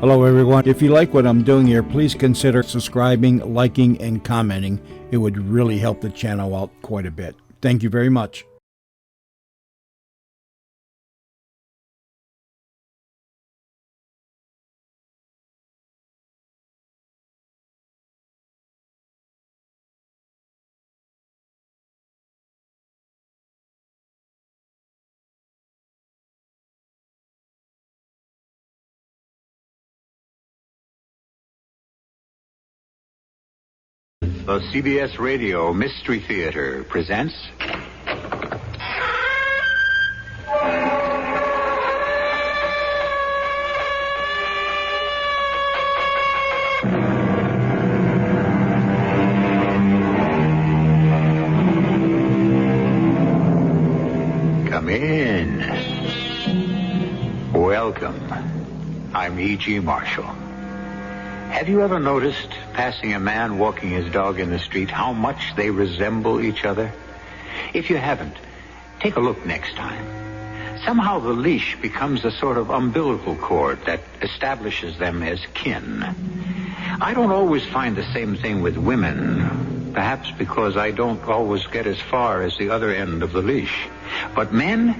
Hello, everyone. If you like what I'm doing here, please consider subscribing, liking, and commenting. It would really help the channel out quite a bit. Thank you very much. The CBS Radio Mystery Theater presents... Come in. Welcome. I'm E.G. Marshall. Have you ever noticed, passing a man walking his dog in the street, how much they resemble each other? If you haven't, take a look next time. Somehow the leash becomes a sort of umbilical cord that establishes them as kin. I don't always find the same thing with women, perhaps because I don't always get as far as the other end of the leash. But men,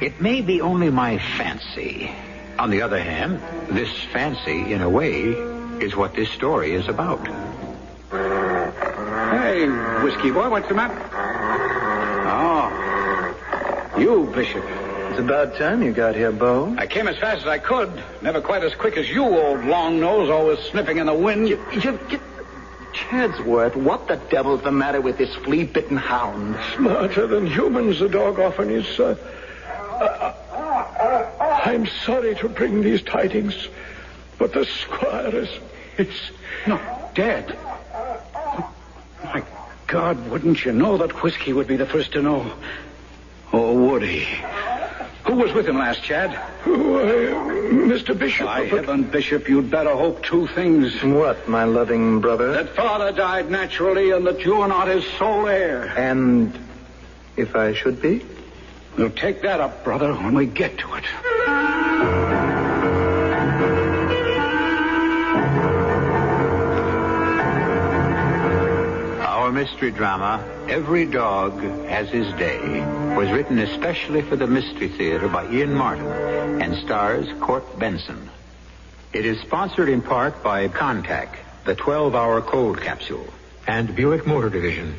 it may be only my fancy. On the other hand, this fancy, in a way, is what this story is about. Hey, whiskey boy, what's the matter? Oh, you, Bishop. It's about time you got here, Bo. I came as fast as I could. Never quite as quick as you, old long nose, always sniffing in the wind. Chadsworth, what the devil's the matter with this flea-bitten hound? Smarter than humans, the dog often is. I'm sorry to bring these tidings, but the squire is not dead. My God, wouldn't you know that whiskey would be the first to know? Or would he? Who was with him last, Chad? Mr. Bishop. By heaven, Bishop, you'd better hope two things. What, my loving brother? That father died naturally and that you are not his sole heir. And if I should be? We'll take that up, brother, when we get to it. Our mystery drama, Every Dog Has His Day, was written especially for the Mystery Theater by Ian Martin and stars Court Benson. It is sponsored in part by Contact, the 12-hour cold capsule, and Buick Motor Division.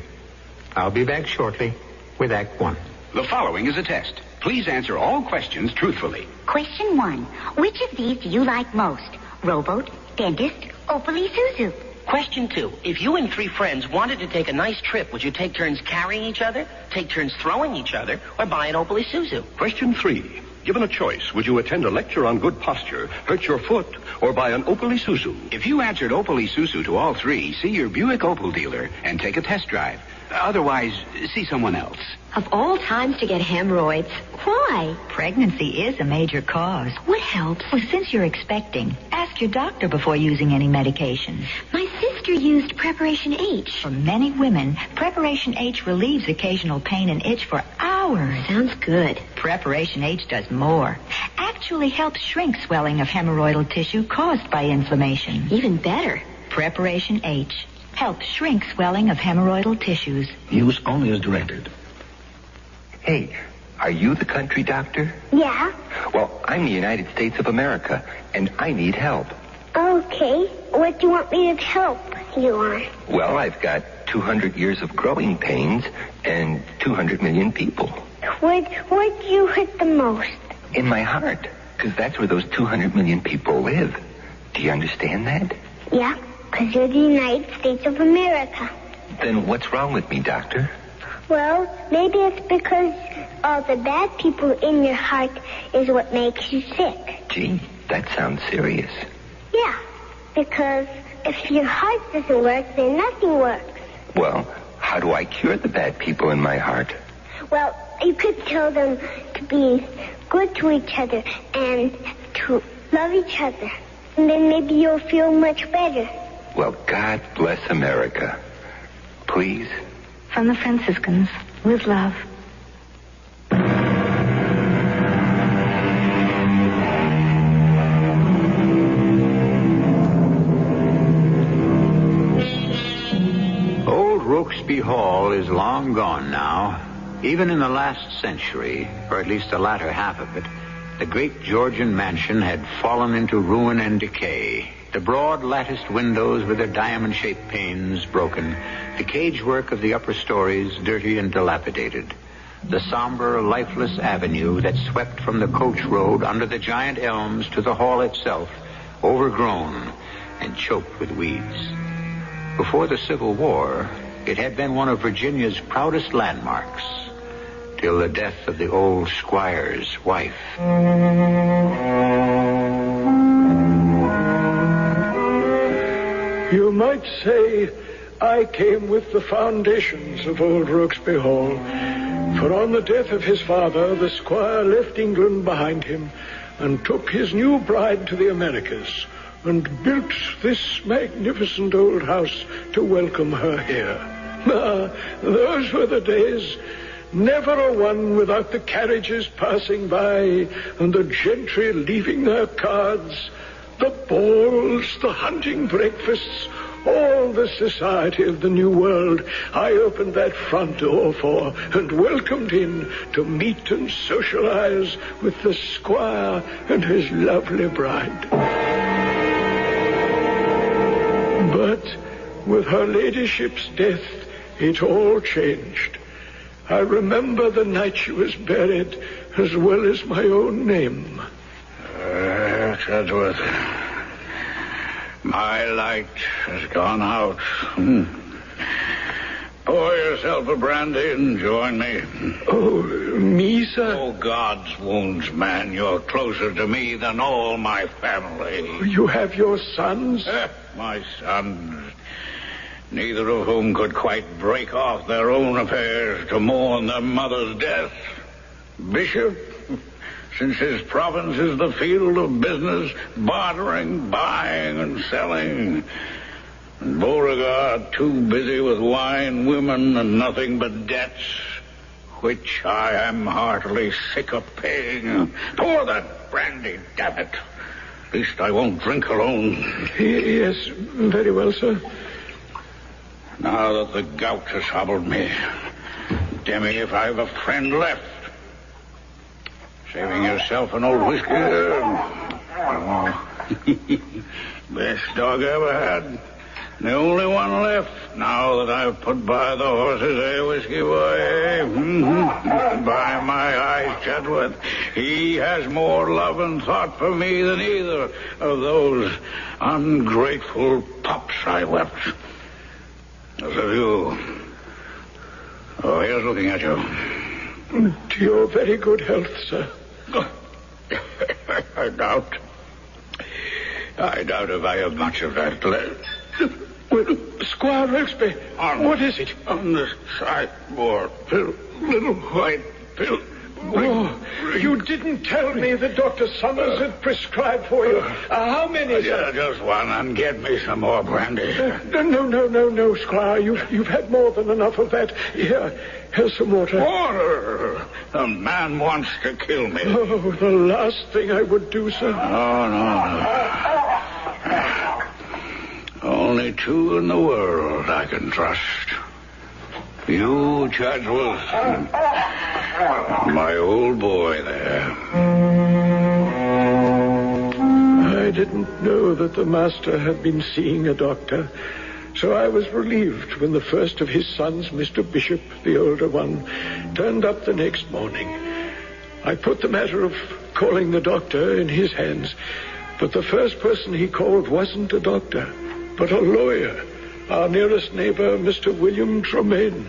I'll be back shortly with Act One. The following is a test. Please answer all questions truthfully. Question 1. Which of these do you like most? Rowboat, dentist, Opal Isuzu? Question 2. If you and 3 friends wanted to take a nice trip, would you take turns carrying each other, take turns throwing each other, or buy an Opal Isuzu? Question 3. Given a choice, would you attend a lecture on good posture, hurt your foot, or buy an Opal Isuzu? If you answered Opal Isuzu to all 3, see your Buick Opal dealer and take a test drive. Otherwise, see someone else. Of all times to get hemorrhoids, why? Pregnancy is a major cause. What helps? Well, since you're expecting, ask your doctor before using any medication. My sister used Preparation H. For many women, Preparation H relieves occasional pain and itch for hours. Sounds good. Preparation H does more. Actually helps shrink swelling of hemorrhoidal tissue caused by inflammation. Even better. Preparation H helps shrink swelling of hemorrhoidal tissues. Use only as directed. Hey, are you the country doctor? Yeah. Well, I'm the United States of America, and I need help. Okay. What do you want me to help you on? Well, I've got 200 years of growing pains and 200 million people. Where do you hurt the most? In my heart, because that's where those 200 million people live. Do you understand that? Yeah, because you're the United States of America. Then what's wrong with me, doctor? Well, maybe it's because all the bad people in your heart is what makes you sick. Gee, that sounds serious. Yeah, because if your heart doesn't work, then nothing works. Well, how do I cure the bad people in my heart? Well, you could tell them to be good to each other and to love each other. And then maybe you'll feel much better. Well, God bless America. Please. From the Franciscans, with love. Rokesby Hall is long gone now. Even in the last century, or at least the latter half of it, the great Georgian mansion had fallen into ruin and decay. The broad latticed windows with their diamond-shaped panes broken, the cagework of the upper stories dirty and dilapidated, the somber, lifeless avenue that swept from the coach road under the giant elms to the hall itself, overgrown and choked with weeds. Before the Civil War, it had been one of Virginia's proudest landmarks, till the death of the old squire's wife. You might say I came with the foundations of old Rokesby Hall, for on the death of his father, the squire left England behind him and took his new bride to the Americas and built this magnificent old house to welcome her here. Ah, those were the days. Never a one without the carriages passing by and the gentry leaving their cards, the balls, the hunting breakfasts, all the society of the New World I opened that front door for and welcomed in to meet and socialize with the squire and his lovely bride. But with her ladyship's death, it all changed. I remember the night she was buried as well as my own name. Chatsworth, my light has gone out. Pour yourself a brandy and join me. Oh, me, sir? Oh, God's wounds, man, you're closer to me than all my family. You have your sons? My sons, neither of whom could quite break off their own affairs to mourn their mother's death. Bishop, since his province is the field of business, bartering, buying, and selling. And Beauregard too busy with wine, women, and nothing but debts, which I am heartily sick of paying. Pour that brandy, damn it. At least I won't drink alone. Yes, very well, sir. Now that the gout has hobbled me, Demi, if I've a friend left. Saving yourself an old whiskey. Best dog I ever had. The only one left now that I've put by the horses, whiskey boy. By my eyes, Chatsworth, he has more love and thought for me than either of those ungrateful pups I wept. As of you. Oh, here's looking at you. To your very good health, sir. I doubt if I have much of that left. Well, Squire Rokesby, what is it? On the sideboard, little white pill. Oh, you didn't tell me that Dr. Summers had prescribed for you. How many, sir? Just one, and get me some more brandy. No, Squire. You've had more than enough of that. Here's some water. Water? The man wants to kill me. Oh, the last thing I would do, sir. No. Only two in the world I can trust. You, Chatsworth, my old boy there. I didn't know that the master had been seeing a doctor, so I was relieved when the first of his sons, Mr. Bishop, the older one, turned up the next morning. I put the matter of calling the doctor in his hands, but the first person he called wasn't a doctor, but a lawyer, our nearest neighbor, Mr. William Tremaine.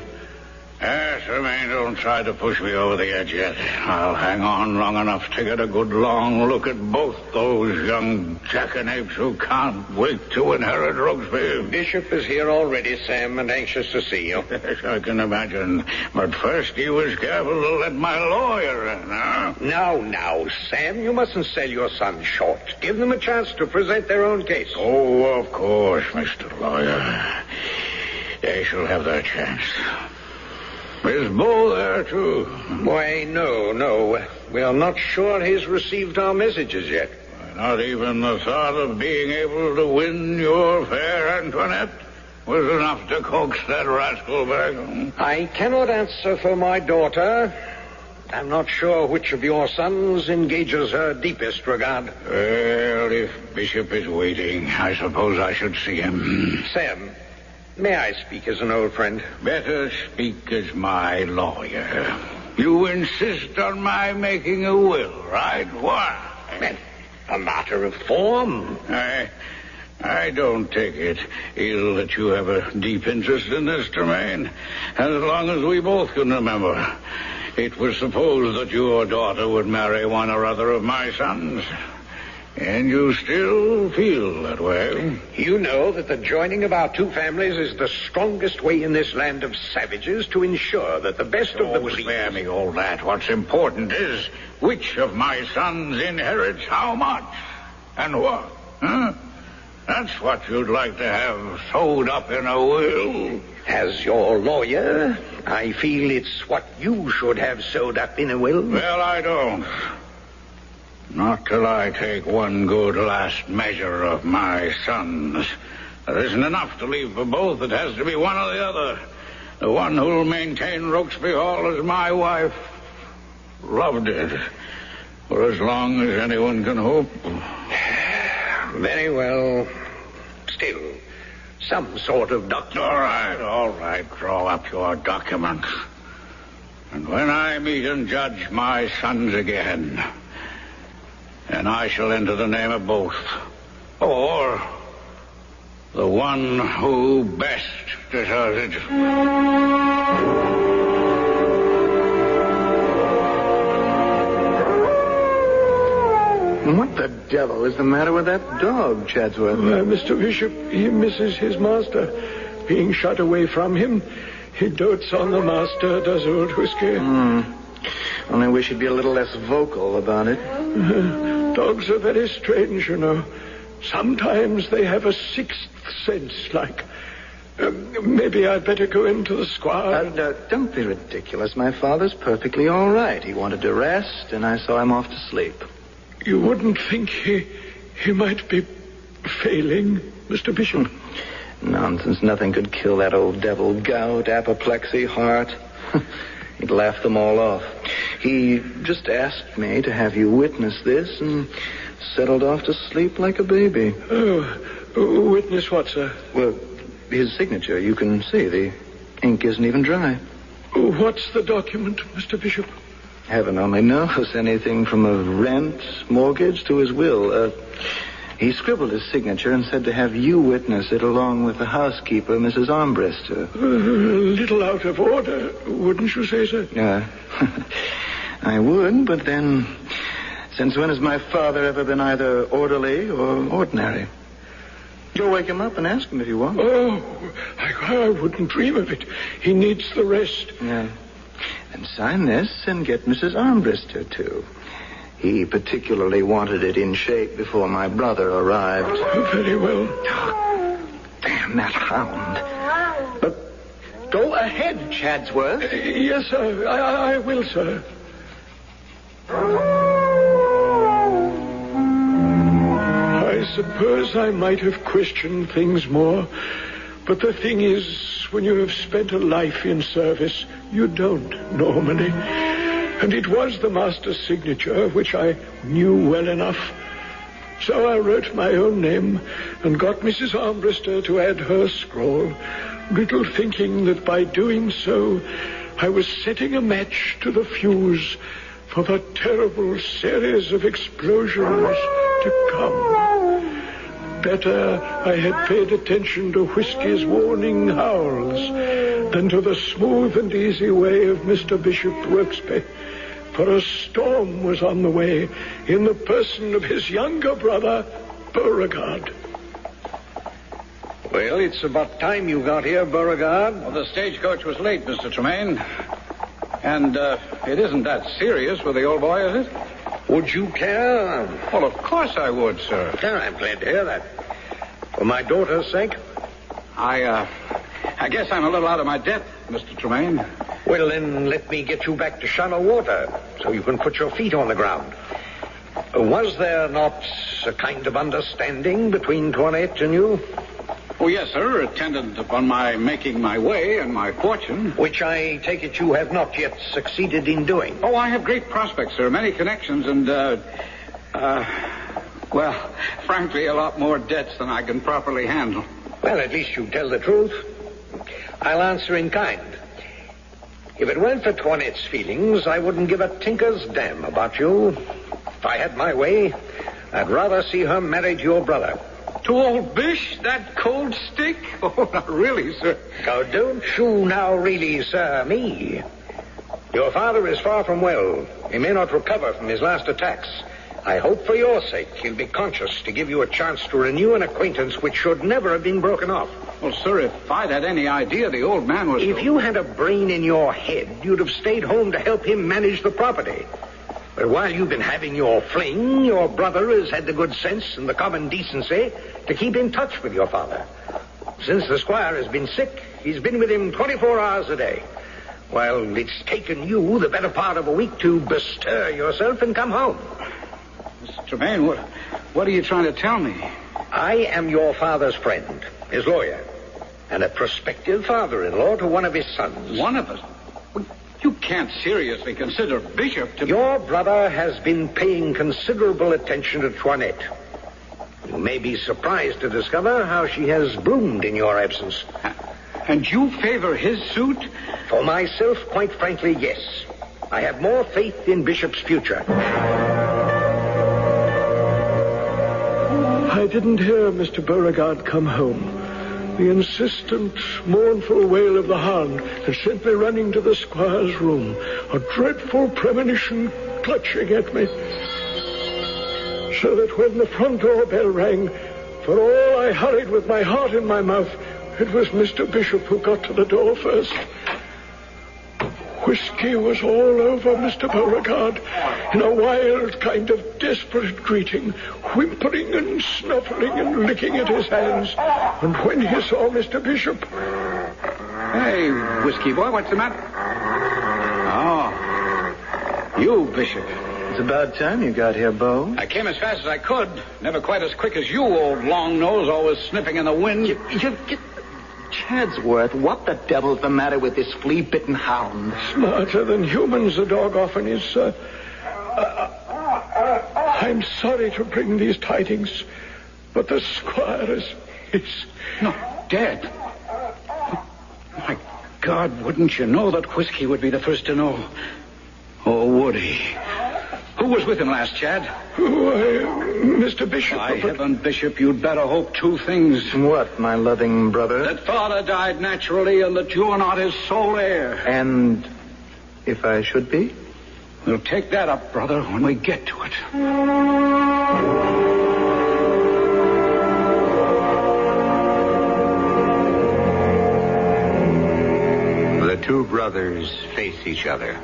Yes, Tremaine, don't try to push me over the edge yet. I'll hang on long enough to get a good long look at both those young jackanapes who can't wait to inherit Rokesby. Bishop is here already, Sam, and anxious to see you. Yes, I can imagine. But first he was careful to let my lawyer in, huh? Now, Sam, you mustn't sell your son short. Give them a chance to present their own case. Oh, of course, Mr. Lawyer. They shall have their chance. Is Bo there, too? Why, no. We are not sure he's received our messages yet. Not even the thought of being able to win your fair Antoinette? was enough to coax that rascal back. I cannot answer for my daughter. I'm not sure which of your sons engages her deepest regard. Well, if Bishop is waiting, I suppose I should see him. Sam, may I speak as an old friend? Better speak as my lawyer. You insist on my making a will, right? Why? A matter of form. I don't take it ill that you have a deep interest in this, Tremaine. As long as we both can remember, it was supposed that your daughter would marry one or other of my sons. And you still feel that way. You know that the joining of our two families is the strongest way in this land of savages to ensure that the best of the breed... Spare me all that. What's important is which of my sons inherits how much and what. Huh? That's what you'd like to have sewed up in a will. As your lawyer, I feel it's what you should have sewed up in a will. Well, I don't. Not till I take one good last measure of my sons. There isn't enough to leave for both. It has to be one or the other. The one who'll maintain Rokesby Hall as my wife loved it for as long as anyone can hope. Very well. Still, some sort of document. All right. Draw up your documents. And when I meet and judge my sons again, and I shall enter the name of both, or the one who best deserves it. What the devil is the matter with that dog, Chadsworth? Mr. Bishop, he misses his master. Being shut away from him, he dotes on the master, does old Whiskey. Only wish he'd be a little less vocal about it. Dogs are very strange, you know. Sometimes they have a sixth sense, like... maybe I'd better go into the squire. Don't be ridiculous. My father's perfectly all right. He wanted to rest, and I saw him off to sleep. You wouldn't think he might be failing, Mr. Bishop? Nonsense. Nothing could kill that old devil. Gout, apoplexy, heart. He'd laugh them all off. He just asked me to have you witness this and settled off to sleep like a baby. Oh, witness what, sir? Well, his signature. You can see the ink isn't even dry. What's the document, Mr. Bishop? Heaven only knows. Anything from a rent, mortgage to his will. He scribbled his signature and said to have you witness it along with the housekeeper, Mrs. Armbruster. A little out of order, wouldn't you say, sir? I would, but then, since when has my father ever been either orderly or ordinary? You'll wake him up and ask him if you want. Oh, I wouldn't dream of it. He needs the rest. Yeah. And sign this and get Mrs. Armbruster, too. He particularly wanted it in shape before my brother arrived. Very well. Oh, damn that hound. But go ahead, Chadsworth. Yes, sir. I will, sir. I suppose I might have questioned things more, but the thing is, when you have spent a life in service, you don't normally. And it was the master's signature, which I knew well enough. So I wrote my own name and got Mrs. Armbruster to add her scrawl, little thinking that by doing so, I was setting a match to the fuse for the terrible series of explosions to come. Better I had paid attention to Whiskey's warning howls than to the smooth and easy way of Mr. Bishop Rokesby. For a storm was on the way in the person of his younger brother, Beauregard. Well, it's about time you got here, Beauregard. Well, the stagecoach was late, Mr. Tremaine. And it isn't that serious with the old boy, is it? Would you care? Well, of course I would, sir. I'm glad to hear that. For my daughter's sake? I guess I'm a little out of my depth, Mr. Tremaine. Well, then let me get you back to shallow water so you can put your feet on the ground. Was there not a kind of understanding between Toinette and you? Oh, yes, sir. Attendant upon my making my way and my fortune. Which I take it you have not yet succeeded in doing. Oh, I have great prospects, sir. Many connections and, well, frankly, a lot more debts than I can properly handle. Well, at least you tell the truth. I'll answer in kind. If it weren't for Toinette's feelings, I wouldn't give a tinker's damn about you. If I had my way, I'd rather see her married to your brother. To old Bish, that cold stick? Oh, not really, sir. Now, don't you now really, sir, me. Your father is far from well. He may not recover from his last attacks. I hope for your sake he'll be conscious to give you a chance to renew an acquaintance which should never have been broken off. Well, sir, if I'd had any idea the old man was... If you had a brain in your head, you'd have stayed home to help him manage the property. But while you've been having your fling, your brother has had the good sense and the common decency to keep in touch with your father. Since the squire has been sick, he's been with him 24 hours a day. While it's taken you the better part of a week to bestir yourself and come home. Mr. Tremaine, what are you trying to tell me? I am your father's friend, his lawyer, and a prospective father-in-law to one of his sons. One of us? You can't seriously consider Bishop to... Your brother has been paying considerable attention to Toinette. You may be surprised to discover how she has bloomed in your absence. And you favor his suit? For myself, quite frankly, yes. I have more faith in Bishop's future. I didn't hear Mr. Beauregard come home. The insistent, mournful wail of the hound had sent me running to the squire's room, a dreadful premonition clutching at me. So that when the front door bell rang, for all I hurried with my heart in my mouth, it was Mr. Bishop who got to the door first. Whiskey was all over Mr. Beauregard in a wild kind of desperate greeting, whimpering and snuffling and licking at his hands. And when he saw Mr. Bishop... Hey, Whiskey boy, what's the matter? Oh, you, Bishop. It's about time you got here, Bo. I came as fast as I could. Never quite as quick as you, old long nose, always sniffing in the wind. Chadsworth, what the devil's the matter with this flea-bitten hound? Smarter than humans, the dog often is, sir. I'm sorry to bring these tidings, but the squire is... No, dead. My God, wouldn't you know that Whiskey would be the first to know? Oh, would he? Who was with him last, Chad? Mr. Bishop. By heaven, Bishop, you'd better hope two things. What, my loving brother? That father died naturally and that you are not his sole heir. And if I should be? We'll take that up, brother, when we get to it. The two brothers face each other.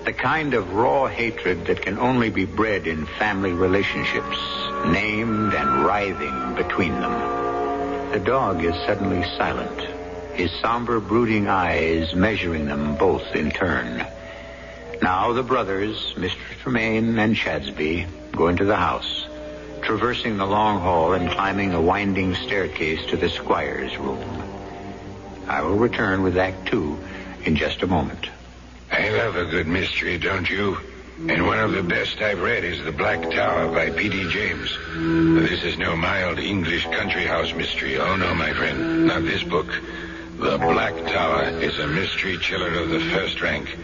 The kind of raw hatred that can only be bred in family relationships, named and writhing between them. The dog is suddenly silent, his somber, brooding eyes measuring them both in turn. Now the brothers, Mr. Tremaine and Chadsby, go into the house, traversing the long hall and climbing a winding staircase to the squire's room. I will return with Act 2 in just a moment. I love a good mystery, don't you? And one of the best I've read is The Black Tower by P.D. James. This is no mild English country house mystery. Oh, no, my friend, not this book. The Black Tower is a mystery chiller of the first rank.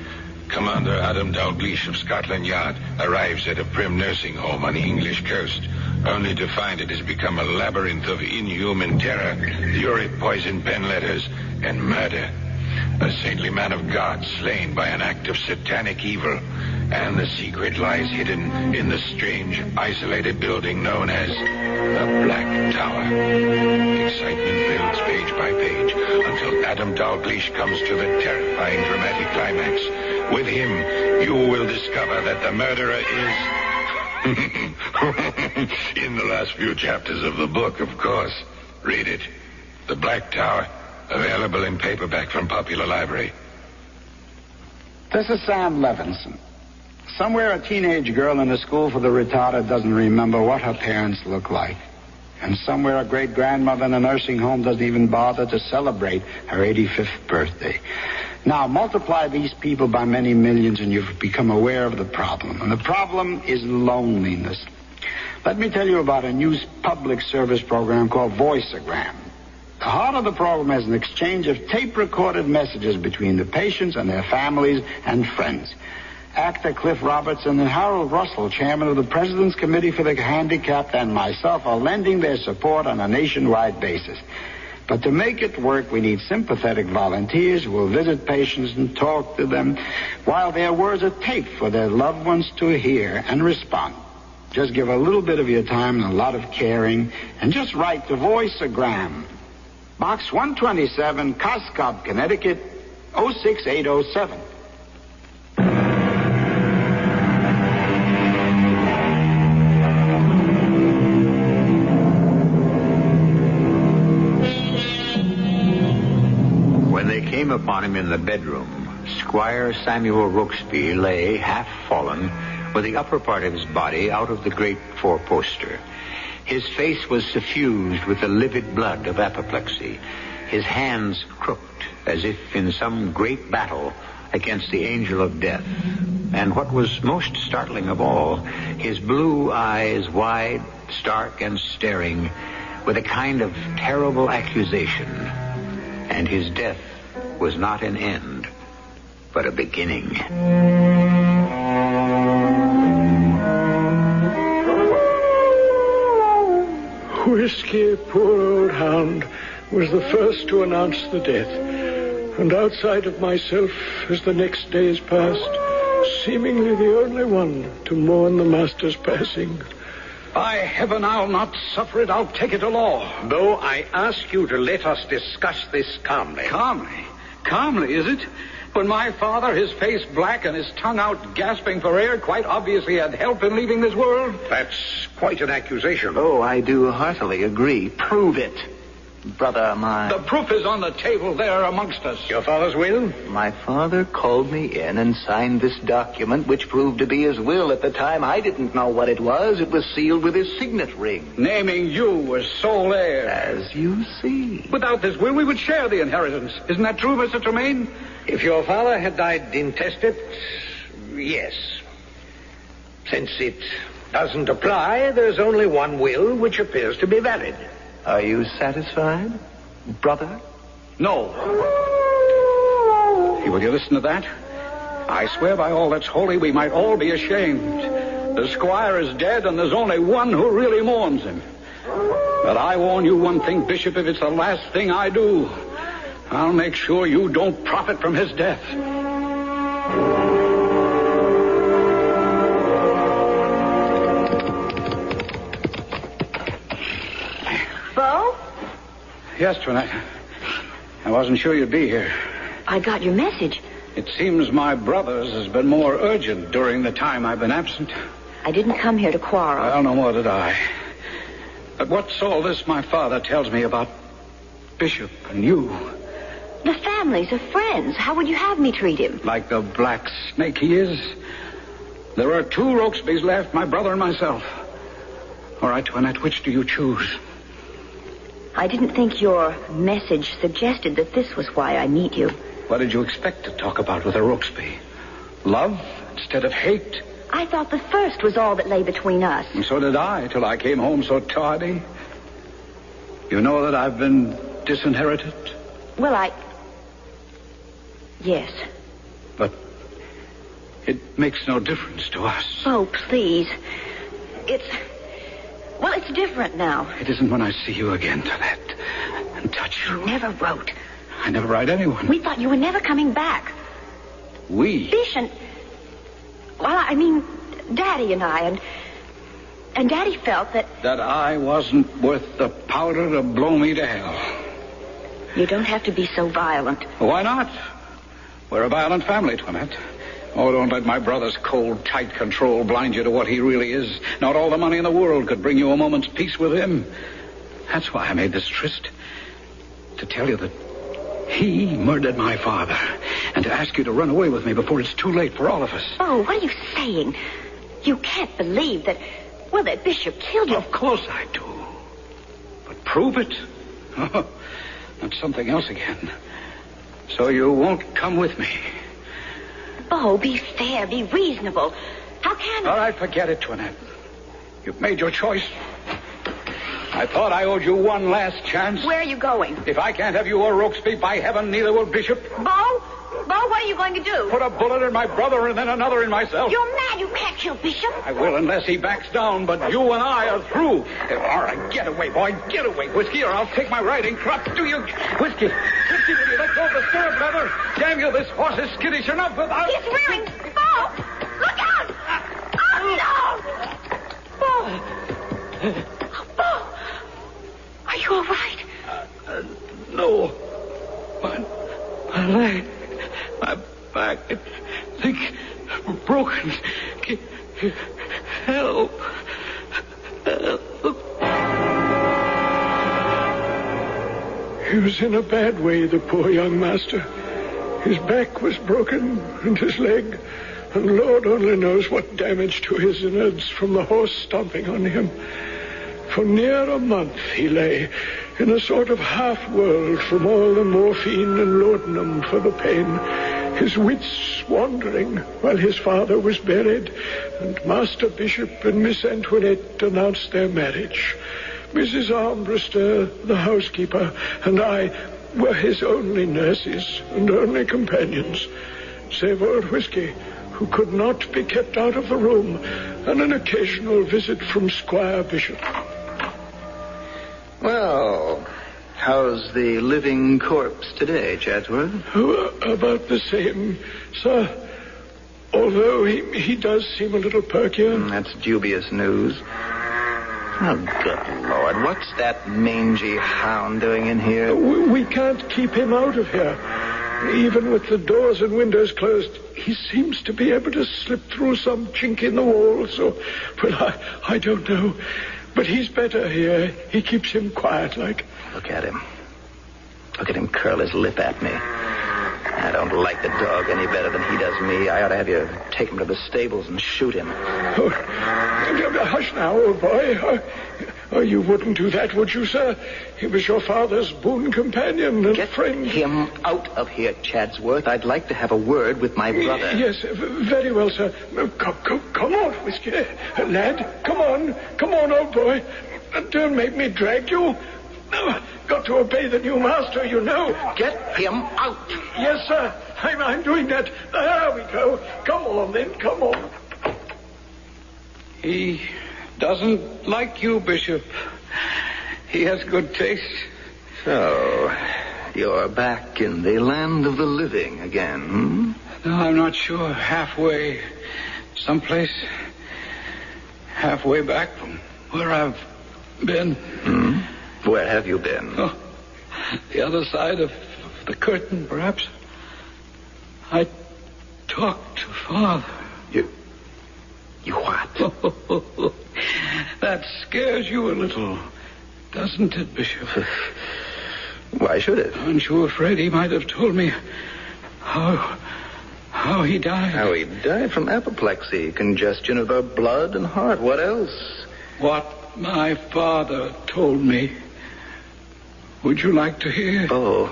Commander Adam Dalgleish of Scotland Yard arrives at a prim nursing home on the English coast, only to find it has become a labyrinth of inhuman terror, lurid poison pen letters, and murder. A saintly man of God slain by an act of satanic evil, and the secret lies hidden in the strange, isolated building known as the Black Tower. Excitement builds page by page until Adam Dalgleish comes to the terrifying dramatic climax. With him, you will discover that the murderer is... in the last few chapters of the book, of course. Read it. The Black Tower. Available in paperback from Popular Library. This is Sam Levinson. Somewhere a teenage girl in a school for the retarded doesn't remember what her parents look like. And somewhere a great-grandmother in a nursing home doesn't even bother to celebrate her 85th birthday. Now, multiply these people by many millions and you've become aware of the problem. And the problem is loneliness. Let me tell you about a new public service program called Voiceogram. The heart of the program is an exchange of tape-recorded messages between the patients and their families and friends. Actor Cliff Robertson and Harold Russell, chairman of the President's Committee for the Handicapped, and myself are lending their support on a nationwide basis. But to make it work, we need sympathetic volunteers who will visit patients and talk to them while their words are taped for their loved ones to hear and respond. Just give a little bit of your time and a lot of caring, and just write to Voiceogram. Box 127, Coscob, Connecticut, 06807. When they came upon him in the bedroom, Squire Samuel Rokesby lay half fallen with the upper part of his body out of the great four-poster. His face was suffused with the livid blood of apoplexy, his hands crooked as if in some great battle against the angel of death. And what was most startling of all, his blue eyes wide, stark, and staring with a kind of terrible accusation. And his death was not an end, but a beginning. Whiskey, poor old hound, was the first to announce the death. And outside of myself, as the next days passed, seemingly the only one to mourn the master's passing. By heaven, I'll not suffer it. I'll take it to law. Though I ask you to let us discuss this calmly. Calmly? Calmly, is it? When my father, his face black and his tongue out gasping for air, quite obviously had help in leaving this world? That's quite an accusation. Oh, I do heartily agree. Prove it, brother mine. The proof is on the table there amongst us. Your father's will? My father called me in and signed this document, which proved to be his will. At the time, I didn't know what it was. It was sealed with his signet ring. Naming you as sole heir. As you see. Without this will, we would share the inheritance. Isn't that true, Mr. Tremaine? If your father had died intestate, yes. Since it doesn't apply, there's only one will which appears to be valid. Are you satisfied, brother? No. Will you listen to that? I swear by all that's holy, we might all be ashamed. The squire is dead, and there's only one who really mourns him. But I warn you one thing, Bishop, if it's the last thing I do, I'll make sure you don't profit from his death. Bo? Yes, Trinette. I wasn't sure you'd be here. I got your message. It seems my brother's has been more urgent during the time I've been absent. I didn't come here to quarrel. Well, no more did I. But what's all this my father tells me about Bishop and you? The families are friends. How would you have me treat him? Like the black snake he is. There are two Rokesbys left, my brother and myself. All right, Toinette, which do you choose? I didn't think your message suggested that this was why I need you. What did you expect to talk about with a Rokesby? Love instead of hate? I thought the first was all that lay between us. And so did I, till I came home so tardy. You know that I've been disinherited? Well, Yes. But it makes no difference to us. Oh, please. It's different now. It isn't when I see you again, Toinette, and touch you. You never wrote. I never write anyone. We thought you were never coming back. We? Bish and... Daddy and I, and Daddy felt that... That I wasn't worth the powder to blow me to hell. You don't have to be so violent. Why not? We're a violent family, Toinette. Oh, don't let my brother's cold, tight control blind you to what he really is. Not all the money in the world could bring you a moment's peace with him. That's why I made this tryst. To tell you that he murdered my father. And to ask you to run away with me before it's too late for all of us. Oh, what are you saying? You can't believe that Bishop killed you. Of course I do. Prove it? That's something else again. So you won't come with me? Bo, be fair, be reasonable. How can All right, forget it, Toinette. You've made your choice. I thought I owed you one last chance. Where are you going? If I can't have you or Rokesby, by heaven, neither will Bishop. Bo, what are you going to do? Put a bullet in my brother and then another in myself. You're mad. You can't kill Bishop. I will unless he backs down, but you and I are through. All right, get away, boy. Get away, Whiskey, or I'll take my riding crop. Do you... Whiskey, will you let go of the stirrup leather? Damn you, this horse is skittish enough without... He's rearing. Bo, look out! Oh, no! Bo, are you all right? No. My leg, my back, I think broken. Help. He was in a bad way, the poor young master. His back was broken and his leg, and Lord only knows what damage to his innards from the horse stomping on him. For near a month he lay in a sort of half-world from all the morphine and laudanum for the pain, his wits wandering while his father was buried, and Master Bishop and Miss Antoinette announced their marriage. Mrs. Armbruster, the housekeeper, and I were his only nurses and only companions, save old Whiskey, who could not be kept out of the room, and an occasional visit from Squire Bishop. Well, how's the living corpse today, Chatsworth? Oh, about the same, sir. Although he does seem a little perkier. That's dubious news. Oh, good Lord, what's that mangy hound doing in here? We can't keep him out of here. Even with the doors and windows closed, he seems to be able to slip through some chink in the wall, so... Well, I don't know. But he's better here. He keeps him quiet like. Look at him. Look at him curl his lip at me. I don't like the dog any better than he does me. I ought to have you take him to the stables and shoot him. Oh, hush now, old boy. Oh, you wouldn't do that, would you, sir? He was your father's boon companion and friend. Get him out of here, Chatsworth. I'd like to have a word with my brother. Yes, very well, sir. Come on, Whiskey. Lad, come on, old boy. Don't make me drag you. Got to obey the new master, you know. Get him out. Yes, sir. I'm doing that. There we go. Come on, then. Come on. He doesn't like you, Bishop. He has good taste. So, you're back in the land of the living again, hmm? No, I'm not sure. Halfway. Someplace halfway back from where I've been. Hmm? Where have you been? Oh, the other side of the curtain, perhaps. I talked to Father. You what? That scares you a little, doesn't it, Bishop? Why should it? Aren't you afraid he might have told me how he died? How he died from apoplexy, congestion of the blood and heart. What else? What my father told me. Would you like to hear? Oh,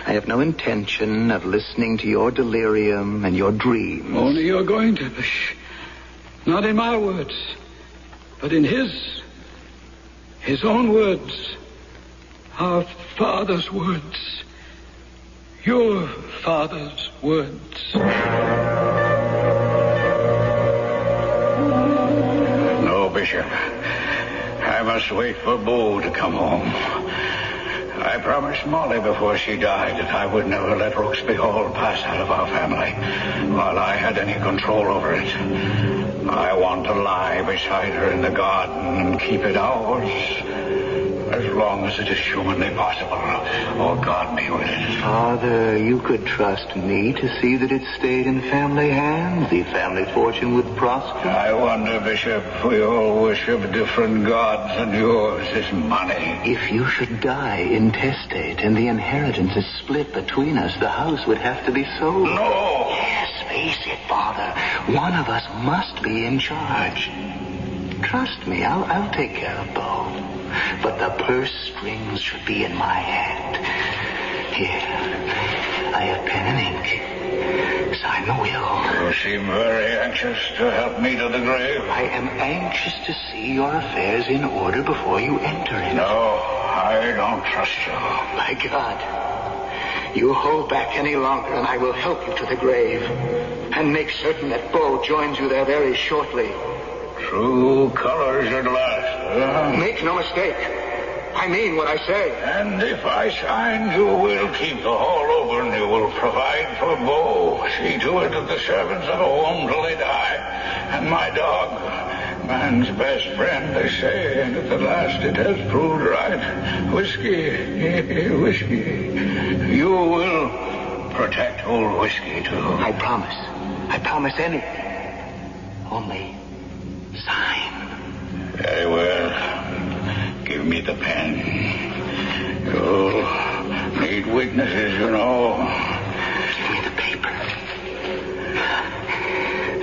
I have no intention of listening to your delirium and your dreams. Only you're going to, Bish. Not in my words, but in his own words. Our father's words. Your father's words. No, Bishop. I must wait for Bo to come home. I promised Molly before she died that I would never let Rokesby Hall pass out of our family while I had any control over it. I want to lie beside her in the garden and keep it ours as long as it is humanly possible. Oh, God be with it. Father, you could trust me to see that it stayed in family hands. The family fortune would prosper. I wonder, Bishop, we all worship different gods, and yours is money. If you should die intestate and the inheritance is split between us, the house would have to be sold. No! Yes, face it, Father. One of us must be in charge. Trust me, I'll take care of Bo. but the purse strings should be in my hand. Here, I have pen and ink. Sign the will. You seem very anxious to help me to the grave. I am anxious to see your affairs in order before you enter it. No, I don't trust you. My God. You hold back any longer, and I will help you to the grave. And make certain that Bo joins you there very shortly. True colors at last, huh? Make no mistake. I mean what I say. And if I sign, you will keep the hall over, and you will provide for Bo. See to it that the servants are home till they die. And my dog, man's best friend, they say, and at the last it has proved right. Whiskey. You will protect old Whiskey, too. I promise. I promise anything. Only sign. Very well. Give me the pen. You'll need witnesses, you know. Give me the paper.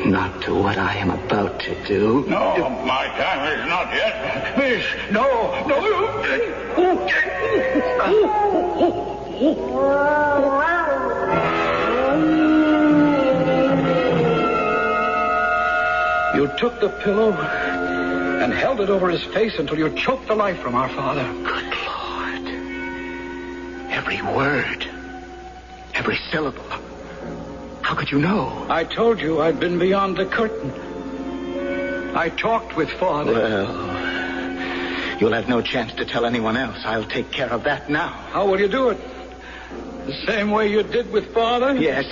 Not to what I am about to do. No, my time is not yet. Miss, no. You took the pillow and held it over his face until you choked the life from our father. Good Lord. Every word. Every syllable. How could you know? I told you I'd been beyond the curtain. I talked with Father. Well, you'll have no chance to tell anyone else. I'll take care of that now. How will you do it? The same way you did with Father? Yes.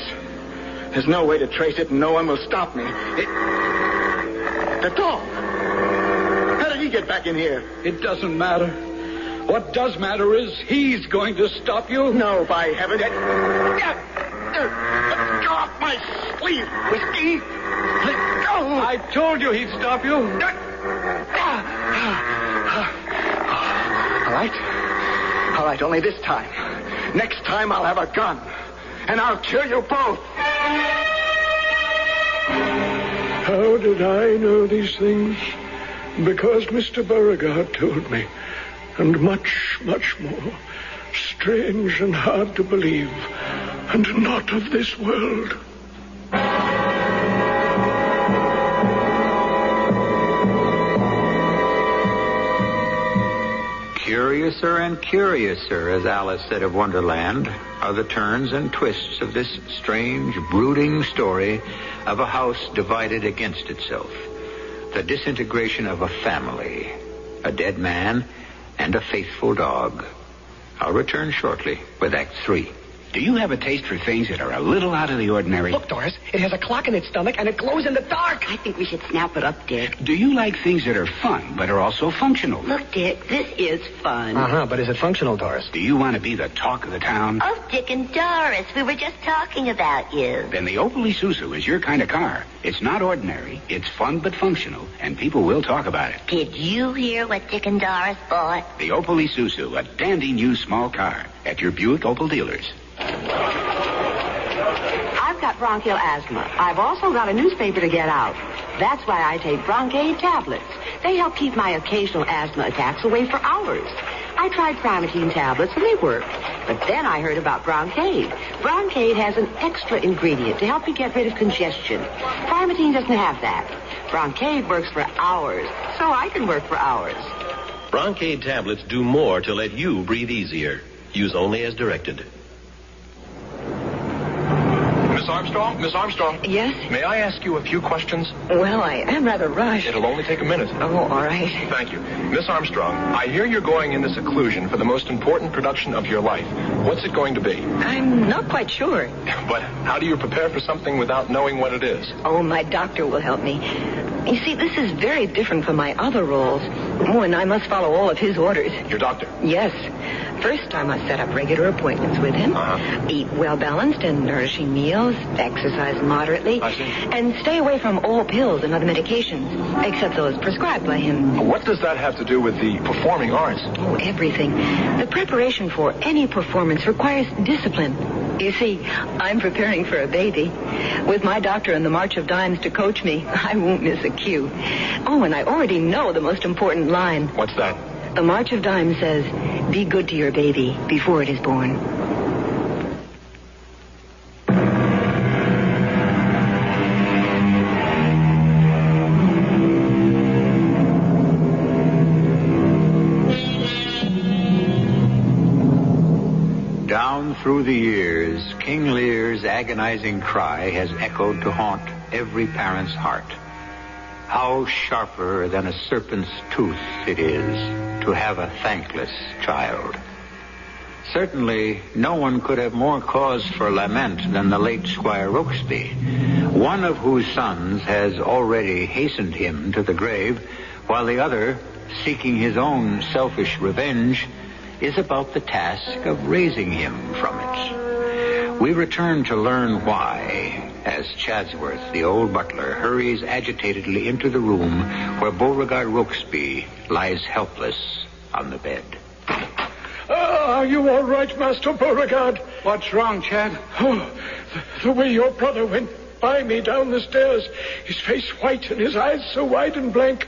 There's no way to trace it, and no one will stop me. The dog. How did he get back in here? It doesn't matter. What does matter is he's going to stop you. No, by heaven. Let go off my sleeve, Whiskey. Let go. I told you he'd stop you. All right, only this time. Next time I'll have a gun, and I'll kill you both. How did I know these things? Because Mr. Beauregard told me, and much, much more. Strange and hard to believe, and not of this world. Curiouser and curiouser, as Alice said of Wonderland, are the turns and twists of this strange, brooding story of a house divided against itself. The disintegration of a family, a dead man, and a faithful dog. I'll return shortly with Act 3. Do you have a taste for things that are a little out of the ordinary? Look, Doris, it has a clock in its stomach and it glows in the dark. I think we should snap it up, Dick. Do you like things that are fun but are also functional? Look, Dick, this is fun. But is it functional, Doris? Do you want to be the talk of the town? Oh, Dick and Doris, we were just talking about you. Then the Opel Isuzu is your kind of car. It's not ordinary, it's fun but functional, and people will talk about it. Did you hear what Dick and Doris bought? The Opel Isuzu, a dandy new small car at your Buick Opel dealers. I've got bronchial asthma. I've also got a newspaper to get out. That's why I take Broncaid tablets. They help keep my occasional asthma attacks away for hours. I tried Primatine tablets and they worked. But then I heard about Broncaid. Broncaid has an extra ingredient to help you get rid of congestion. Primatine doesn't have that. Broncaid works for hours, so I can work for hours. Broncaid tablets do more to let you breathe easier. Use only as directed. Miss Armstrong? Yes? May I ask you a few questions? Well, I am rather rushed. It'll only take a minute. Oh, all right. Thank you. Miss Armstrong, I hear you're going into seclusion for the most important production of your life. What's it going to be? I'm not quite sure. But how do you prepare for something without knowing what it is? Oh, my doctor will help me. You see, this is very different from my other roles. Oh, and I must follow all of his orders. Your doctor? Yes. First, I must set up regular appointments with him, eat well-balanced and nourishing meals, exercise moderately, and stay away from all pills and other medications, except those prescribed by him. What does that have to do with the performing arts? Oh, everything. The preparation for any performance requires discipline. You see, I'm preparing for a baby. With my doctor and the March of Dimes to coach me, I won't miss a cue. Oh, and I already know the most important line. What's that? The March of Dimes says, be good to your baby before it is born. Down through the years, King Lear's agonizing cry has echoed to haunt every parent's heart. How sharper than a serpent's tooth it is to have a thankless child. Certainly, no one could have more cause for lament than the late Squire Rokesby, one of whose sons has already hastened him to the grave, while the other, seeking his own selfish revenge, is about the task of raising him from it. We return to learn why, as Chadsworth, the old butler, hurries agitatedly into the room where Beauregard Rokesby lies helpless on the bed. Are you all right, Master Beauregard? What's wrong, Chad? Oh, the way your brother went by me down the stairs, his face white and his eyes so wide and blank,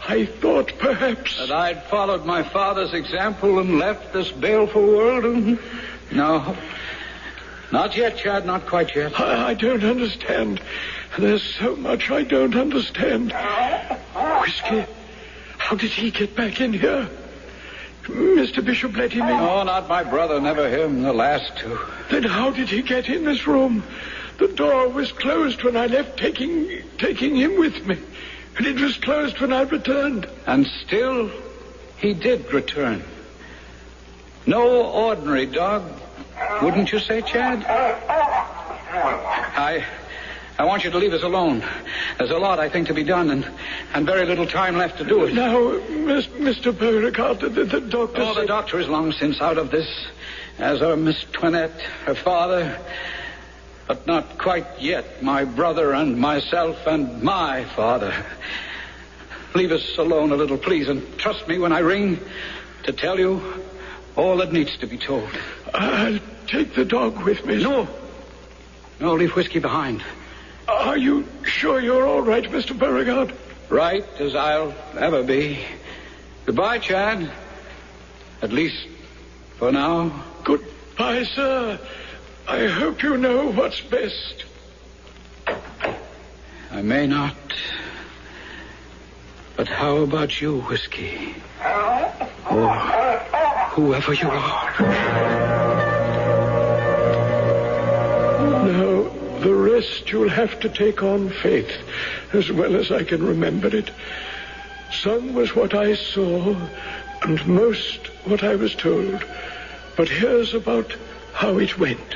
I thought perhaps... that I'd followed my father's example and left this baleful world? No. Not yet, Chad. Not quite yet. I don't understand. There's so much I don't understand. Whiskey, how did he get back in here? Mr. Bishop let him in? No, not my brother. Never him. The last two. Then how did he get in this room? The door was closed when I left, taking him with me. And it was closed when I returned. And still, he did return. No ordinary dog, wouldn't you say, Chad? I want you to leave us alone. There's a lot, I think, to be done, and very little time left to do it. Now, Mr. Beauregard, the doctor... Oh, the doctor is long since out of this, as are Miss Toinette, her father... but not quite yet, my brother and myself and my father. Leave us alone a little, please, and trust me when I ring to tell you all that needs to be told. I'll take the dog with me. No, leave Whiskey behind. Are you sure you're all right, Mr. Beauregard? Right as I'll ever be. Goodbye, Chad. At least for now. Goodbye, sir. I hope you know what's best. I may not. But how about you, Whiskey? Or whoever you are. Now, the rest you'll have to take on faith, as well as I can remember it. Some was what I saw, and most what I was told. But here's about how it went.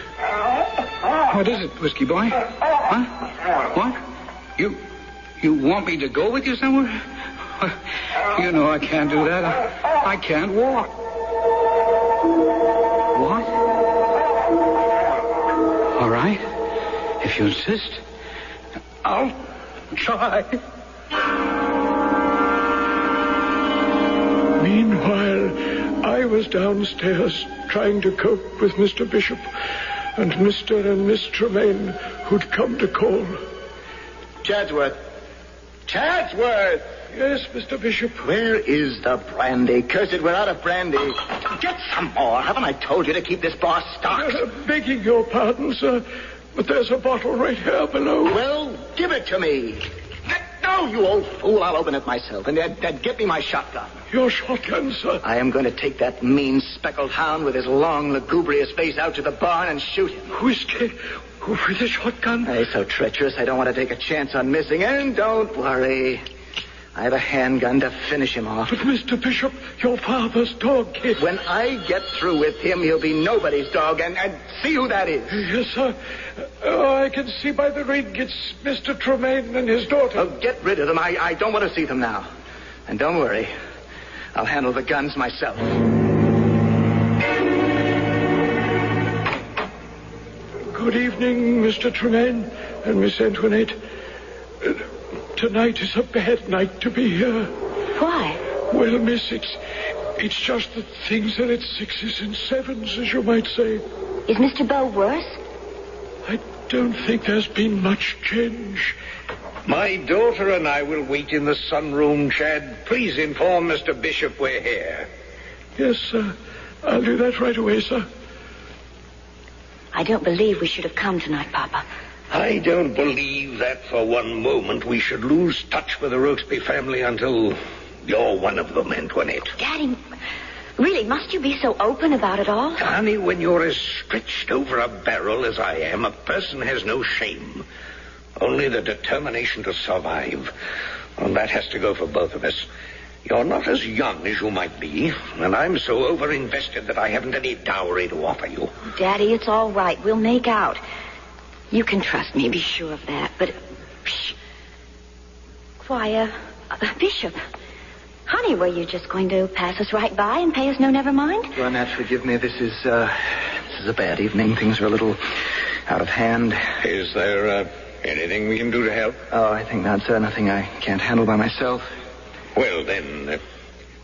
What is it, Whiskey boy? Huh? What? You want me to go with you somewhere? You know I can't do that. I can't walk. What? All right. If you insist, I'll try. Meanwhile, I was downstairs trying to cope with Mr. Bishop and Mr. and Miss Tremaine, who'd come to call. Chadsworth! Chadsworth! Yes, Mr. Bishop. Where is the brandy? Curse it, we're out of brandy. Get some more. Haven't I told you to keep this bar stocked? Begging your pardon, sir, but there's a bottle right here below. Well, give it to me. No, you old fool. I'll open it myself. And get me my shotgun. Your shotgun, sir? I am going to take that mean speckled hound with his long, lugubrious face out to the barn and shoot him. Whiskey? With a shotgun? He's so treacherous, I don't want to take a chance on missing. And don't worry. I have a handgun to finish him off. But, Mr. Bishop, your father's dog, kid. When I get through with him, he'll be nobody's dog. And see who that is. Yes, sir. I can see by the ring it's Mr. Tremaine and his daughter. Oh, get rid of them. I don't want to see them now. And don't worry. I'll handle the guns myself. Good evening, Mr. Tremaine and Miss Antoinette. Tonight is a bad night to be here. Why? Well, miss, it's just that things are at sixes and sevens, as you might say. Is Mr. Bow worse? I don't think there's been much change. My daughter and I will wait in the sunroom, Chad. Please inform Mr. Bishop we're here. Yes, sir. I'll do that right away, sir. I don't believe we should have come tonight, Papa. I don't believe that for one moment we should lose touch with the Rokesby family until you're one of them, Antoinette. Daddy, really, must you be so open about it all? Honey, when you're as stretched over a barrel as I am, a person has no shame. Only the determination to survive. And that has to go for both of us. You're not as young as you might be, and I'm so over-invested that I haven't any dowry to offer you. Daddy, it's all right. We'll make out. You can trust me, be sure of that. But, why, Bishop, honey, were you just going to pass us right by and pay us no never mind? Your Annette, forgive me. This is a bad evening. Things are a little out of hand. Is there, anything we can do to help? Oh, I think not, sir. Nothing I can't handle by myself. Well, then,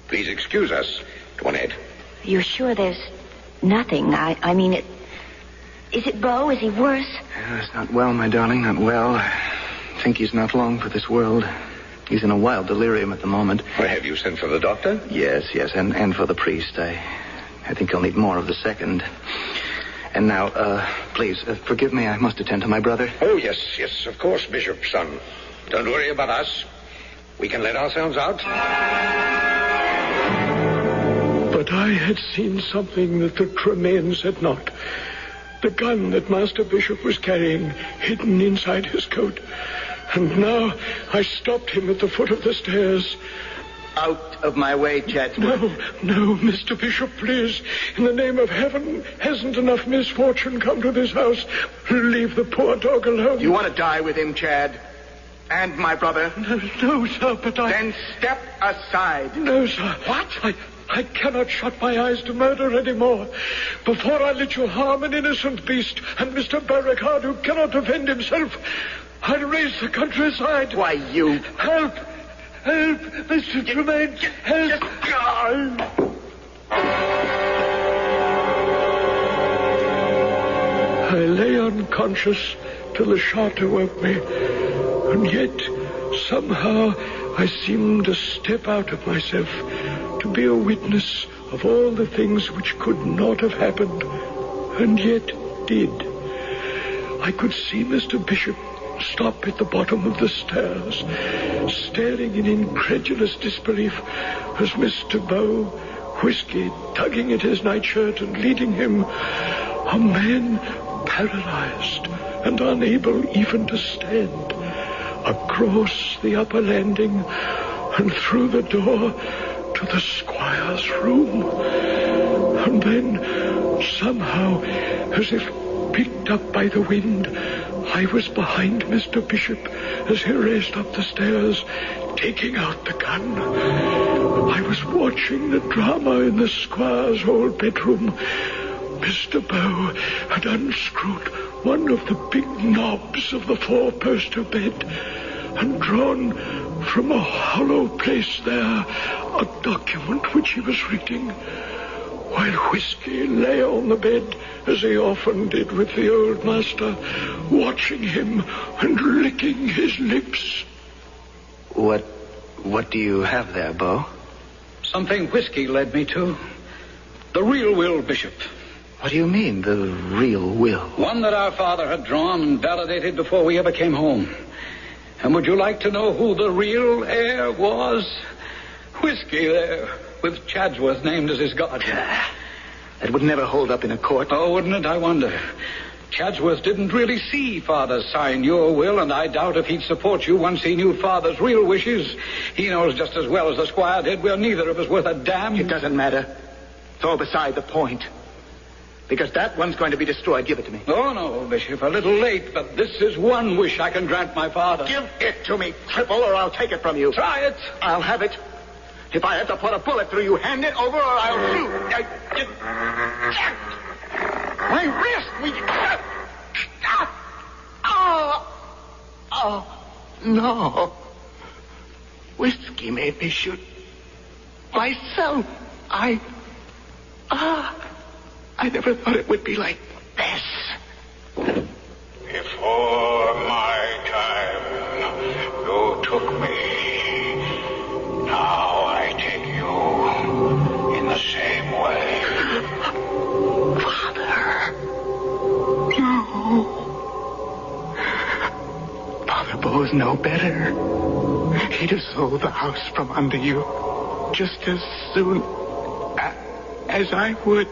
please excuse us, Antoinette. You're sure there's nothing? I mean, is it Beau? Is he worse? He's not well, my darling, not well. I think he's not long for this world. He's in a wild delirium at the moment. Well, have you sent for the doctor? Yes, and for the priest. I think he'll need more of the second. And now, please, forgive me. I must attend to my brother. Oh, yes, of course, Bishop, son. Don't worry about us. We can let ourselves out. But I had seen something that the Tremaines had not. The gun that Master Bishop was carrying hidden inside his coat. And now I stopped him at the foot of the stairs. Out of my way, Chatsworth. No, Mr. Bishop, please. In the name of heaven, hasn't enough misfortune come to this house? Leave the poor dog alone. You want to die with him, Chad? And my brother? No, sir, but I... Then step aside. No, sir. What? I cannot shut my eyes to murder anymore. Before I let you harm an innocent beast and Mr. Beauregard, who cannot defend himself, I'll raise the countryside. Why, you... Help, Mr. Tremaine, help. I lay unconscious till the shot awoke me. And yet, somehow, I seemed to step out of myself, to be a witness of all the things which could not have happened, and yet did. I could see Mr. Bishop stop at the bottom of the stairs, staring in incredulous disbelief as Mr. Beau, Whiskey, tugging at his nightshirt and leading him, a man paralyzed and unable even to stand, across the upper landing and through the door to the squire's room. And then, somehow, as if picked up by the wind, I was behind Mr. Bishop as he raced up the stairs, taking out the gun. I was watching the drama in the squire's old bedroom. Mr. Beau had unscrewed one of the big knobs of the four-poster bed and drawn from a hollow place there a document which he was reading, while Whiskey lay on the bed, as he often did with the old master, watching him and licking his lips. What do you have there, Beau? Something Whiskey led me to. The real will, Bishop. What do you mean, the real will? One that our father had drawn and validated before we ever came home. And would you like to know who the real heir was? Whiskey there, with Chadsworth named as his guardian. That would never hold up in a court. Oh, wouldn't it? I wonder. Chadsworth didn't really see Father sign your will, and I doubt if he'd support you once he knew Father's real wishes. He knows just as well as the squire did we're neither of us worth a damn. It doesn't matter. It's all beside the point. Because that one's going to be destroyed. Give it to me. Oh, no, Bishop. A little late, but this is one wish I can grant my father. Give it to me, cripple, or I'll take it from you. Try it. I'll have it. If I have to put a bullet through you, hand it over or I'll shoot. My wrist! Oh, no. Whiskey made me shoot myself. I never thought it would be like this. If Before my time, you took me. Now I take you in the same way. Father. No. Father Bo's no better. He'd have sold the house from under you just as soon as I would.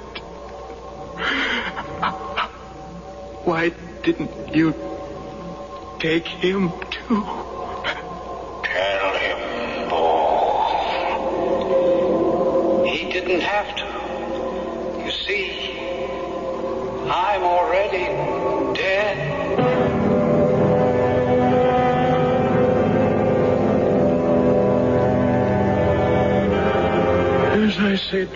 Why didn't you take him too? Tell him, Bo. He didn't have to. You see, I'm already dead. As I said,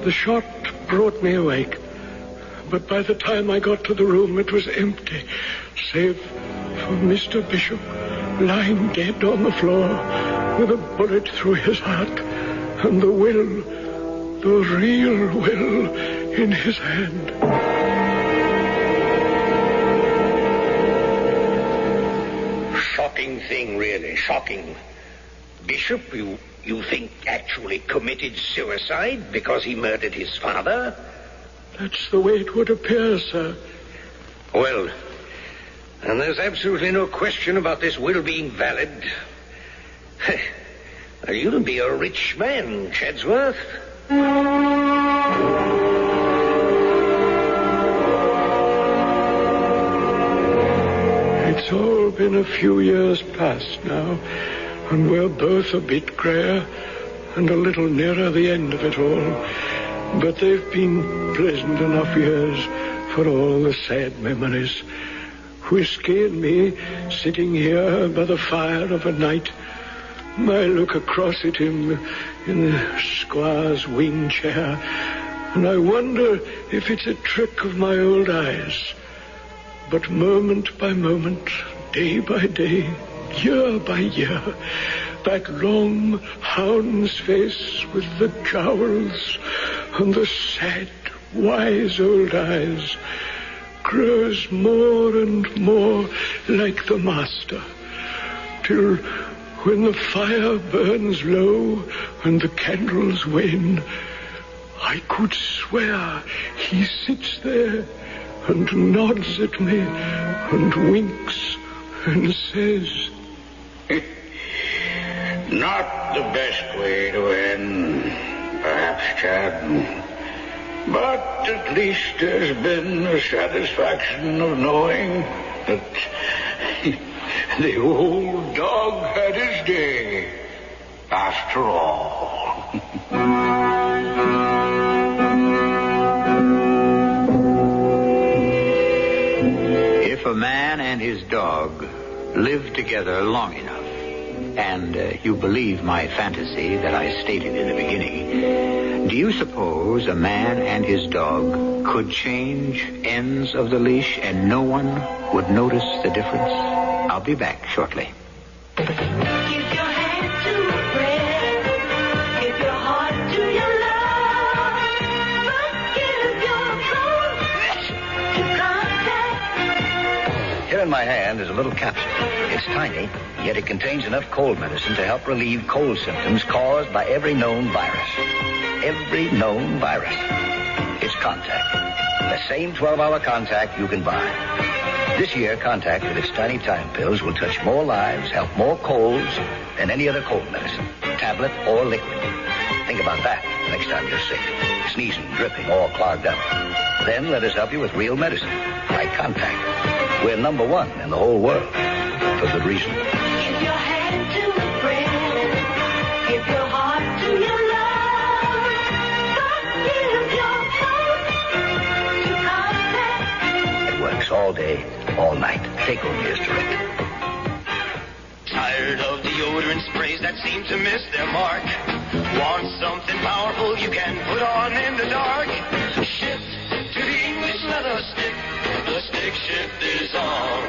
the shot brought me awake. But by the time I got to the room, it was empty, save for Mr. Bishop lying dead on the floor with a bullet through his heart and the will, the real will, in his hand. Shocking thing, really, shocking. Bishop, you think actually committed suicide because he murdered his father? That's the way it would appear, sir. Well, and there's absolutely no question about this will being valid. You'll be a rich man, Chadsworth. It's all been a few years past now, and we're both a bit grayer and a little nearer the end of it all. But they've been pleasant enough years for all the sad memories. Whiskey and me sitting here by the fire of a night. I look across at him in the squire's wing chair, and I wonder if it's a trick of my old eyes. But moment by moment, day by day, year by year, that long hound's face with the jowls and the sad, wise old eyes grows more and more like the master, till when the fire burns low and the candles wane, I could swear he sits there and nods at me and winks and says, Not the best way to end, perhaps, Chad. But at least there's been the satisfaction of knowing that the old dog had his day, after all. If a man and his dog live together long enough, and you believe my fantasy that I stated in the beginning, do you suppose a man and his dog could change ends of the leash and no one would notice the difference? I'll be back shortly. Give your hand to a friend. Give your heart to your love. But give your phone to contact. Here in my hand is a little capsule. It's tiny, yet it contains enough cold medicine to help relieve cold symptoms caused by every known virus. Every known virus. It's Contact. The same 12-hour Contact you can buy. This year, Contact with its tiny time pills will touch more lives, help more colds than any other cold medicine, tablet or liquid. Think about that next time you're sick, sneezing, dripping, all clogged up. Then let us help you with real medicine, like Contact. We're number one in the whole world, for good reason. Give your hand to a friend. Give your heart to your love. But give your phone to contact. It works all day, all night. Take home years direct. Tired of deodorant sprays that seem to miss their mark? Want something powerful you can put on in the dark? Shift to the English leather stick. The stick shift is on.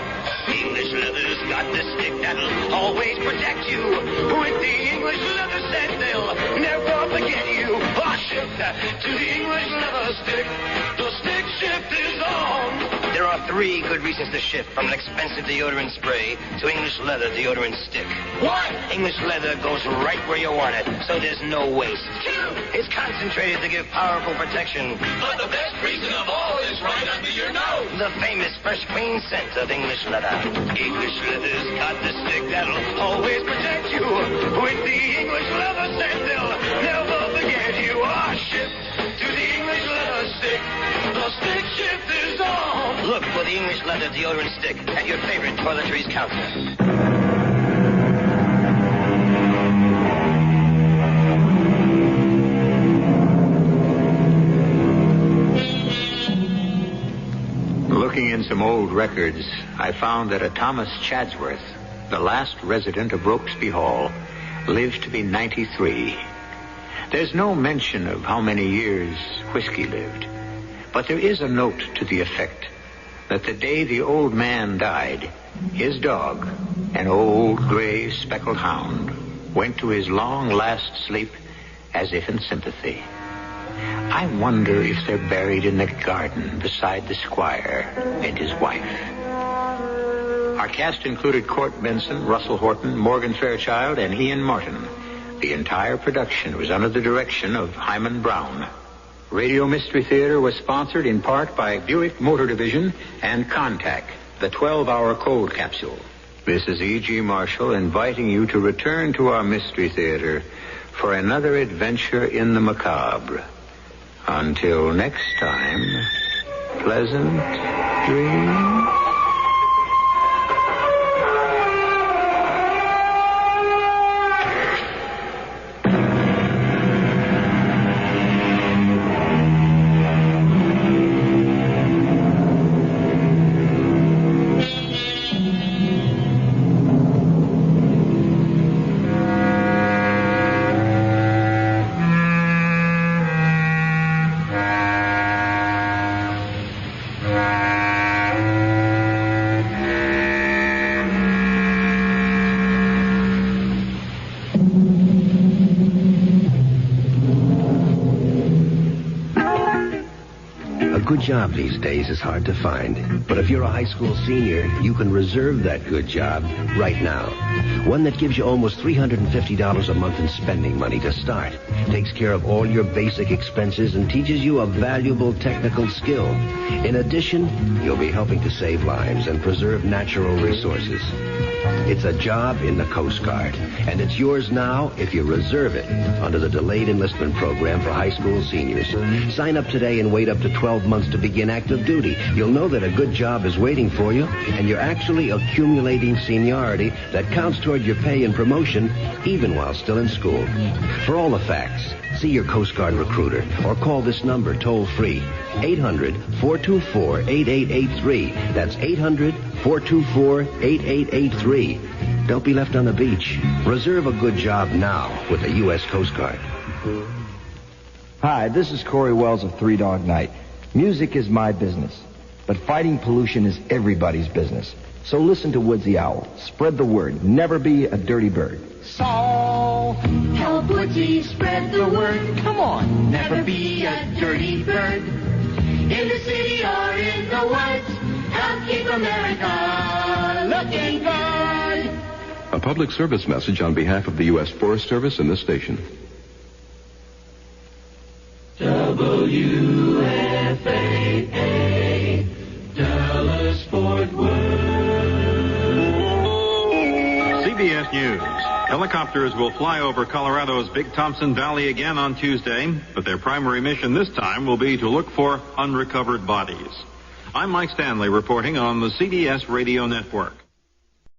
English leather's got the stick that'll always protect you. With the English leather set, they'll never forget you. Oh, shift to the English leather stick. The stick shift is on. There are 3 3 good reasons to shift from an expensive deodorant spray to English leather deodorant stick. 1. English leather goes right where you want it, so there's no waste. 2. It's concentrated to give powerful protection. But the best reason of all is right under your nose. The famous fresh, clean scent of English leather. English leather's got the stick that'll always protect you. With the English leather scent, they'll never forget you. Shift to the English leather stick. The stick shift is on. Look for the English leather deodorant stick at your favorite toiletries counter. Looking in some old records, I found that a Thomas Chadsworth, the last resident of Rokesby Hall, lived to be 93. There's no mention of how many years Whiskey lived, but there is a note to the effect that the day the old man died, his dog, an old gray speckled hound, went to his long last sleep as if in sympathy. I wonder if they're buried in the garden beside the squire and his wife. Our cast included Court Benson, Russell Horton, Morgan Fairchild, and Ian Martin. The entire production was under the direction of Hyman Brown. Radio Mystery Theater was sponsored in part by Buick Motor Division and Contact, the 12-hour cold capsule. This is E.G. Marshall inviting you to return to our Mystery Theater for another adventure in the macabre. Until next time, pleasant dreams. Good job these days is hard to find. But if you're a high school senior, you can reserve that good job right now. One that gives you almost $350 a month in spending money to start. Takes care of all your basic expenses and teaches you a valuable technical skill. In addition, you'll be helping to save lives and preserve natural resources. It's a job in the Coast Guard, and it's yours now if you reserve it under the Delayed Enlistment Program for high school seniors. Sign up today and wait up to 12 months to begin active duty. You'll know that a good job is waiting for you, and you're actually accumulating seniority that counts toward your pay and promotion even while still in school. For all the facts, see your Coast Guard recruiter or call this number toll-free, 800-424-8883. That's 800-424-8883. Don't be left on the beach. Reserve a good job now with the U.S. Coast Guard. Hi, this is Corey Wells of Three Dog Night. Music is my business, but fighting pollution is everybody's business. So listen to Woodsy Owl. Spread the word. Never be a dirty bird. So, help Woodsy spread the word. Come on, never be a dirty bird. In the city or in the woods, help keep America looking good. A public service message on behalf of the U.S. Forest Service and this station. WFAA, Dallas Fort Worth. CBS News. Helicopters will fly over Colorado's Big Thompson Valley again on Tuesday, but their primary mission this time will be to look for unrecovered bodies. I'm Mike Stanley reporting on the CBS Radio Network.